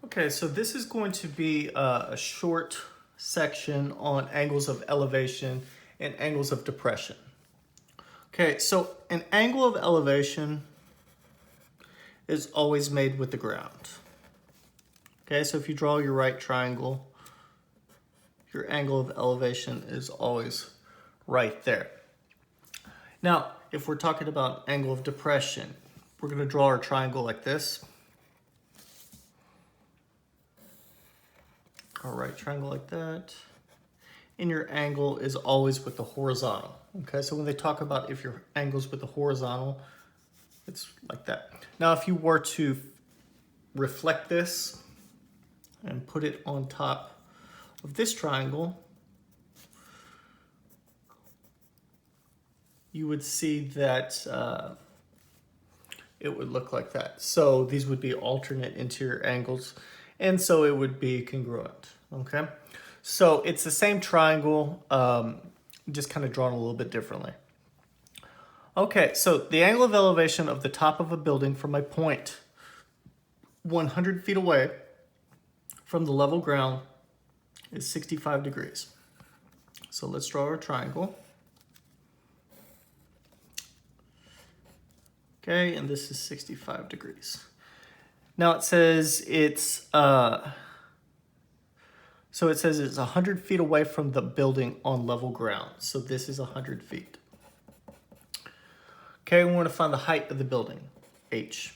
Okay, so this is going to be a short section on angles of elevation and angles of depression. Okay, so an angle of elevation is always made with the ground. Okay, so if you draw your right triangle, your angle of elevation is always right there. Now, if we're talking about angle of depression, we're going to draw our triangle like this. Our right triangle like that. And your angle is always with the horizontal. Okay, so when they talk about if your angle's with the horizontal, it's like that. Now, if you were to reflect this and put it on top of this triangle, you would see that it would look like that. So these would be alternate interior angles, and so it would be congruent, okay? So it's the same triangle, just kind of drawn a little bit differently. Okay, so the angle of elevation of the top of a building from a point 100 feet away from the level ground is 65 degrees. So let's draw our triangle. Okay, and this is 65 degrees. Now it says it's 100 feet away from the building on level ground. So this is 100 feet. Okay, we want to find the height of the building, h.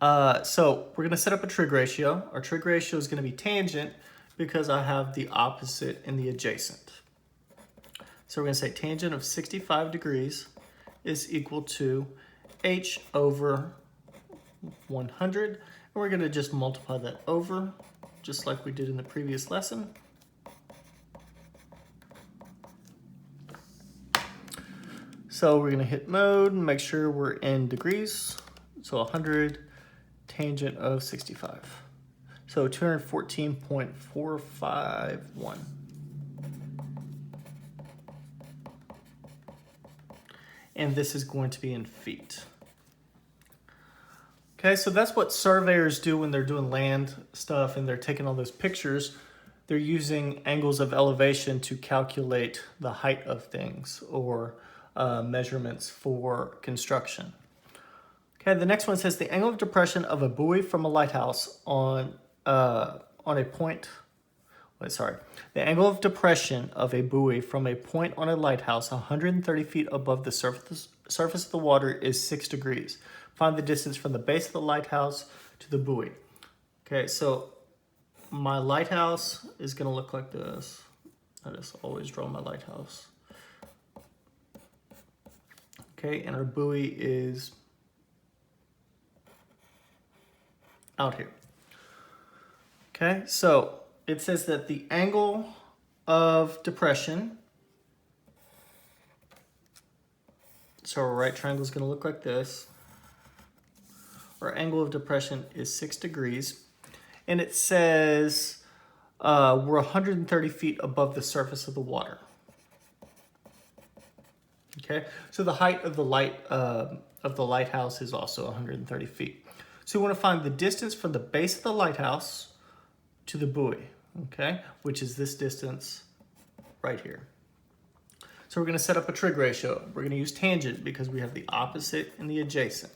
So we're going to set up a trig ratio. Our trig ratio is going to be tangent because I have the opposite and the adjacent. So we're going to say tangent of 65 degrees is equal to h over 100. And we're going to just multiply that over, just like we did in the previous lesson. So we're going to hit mode and make sure we're in degrees. So 100 tangent of 65. So 214.451. And this is going to be in feet. Okay, so that's what surveyors do when they're doing land stuff and they're taking all those pictures. They're using angles of elevation to calculate the height of things or measurements for construction. Okay, the next one says the angle of depression of a buoy from a lighthouse on a point. The angle of depression of a buoy from a point on a lighthouse 130 feet above the surface of the water is 6 degrees. Find the distance from the base of the lighthouse to the buoy. Okay, so my lighthouse is going to look like this. I just always draw my lighthouse. Okay, and our buoy is out here. Okay, so it says that the angle of depression, so our right triangle is going to look like this. Our angle of depression is 6 degrees. And it says we're 130 feet above the surface of the water. Okay, so the height of the lighthouse is also 130 feet. So we want to find the distance from the base of the lighthouse to the buoy, okay, which is this distance right here. So we're going to set up a trig ratio. We're going to use tangent because we have the opposite and the adjacent.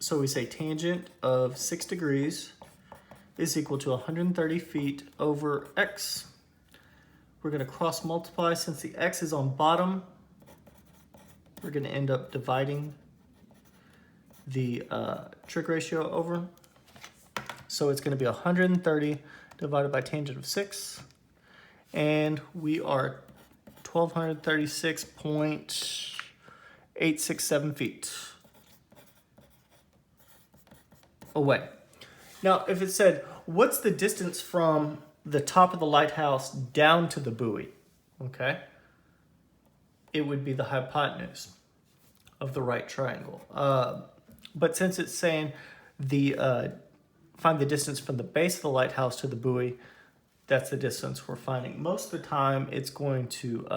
So we say tangent of 6 degrees is equal to 130 feet over x. We're going to cross multiply. Since the x is on bottom, we're going to end up dividing the trig ratio over. So it's going to be 130 divided by tangent of 6. And we are 1,236.867 feet away. Now, if it said, what's the distance from the top of the lighthouse down to the buoy? Okay. It would be the hypotenuse of the right triangle. But since it's saying find the distance from the base of the lighthouse to the buoy, that's the distance we're finding. Most of the time, it's going to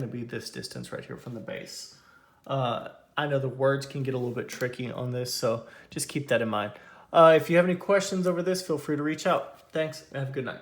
be this distance right here from the base. I know the words can get a little bit tricky on this, so just keep that in mind. If you have any questions over this, feel free to reach out. Thanks, and have a good night.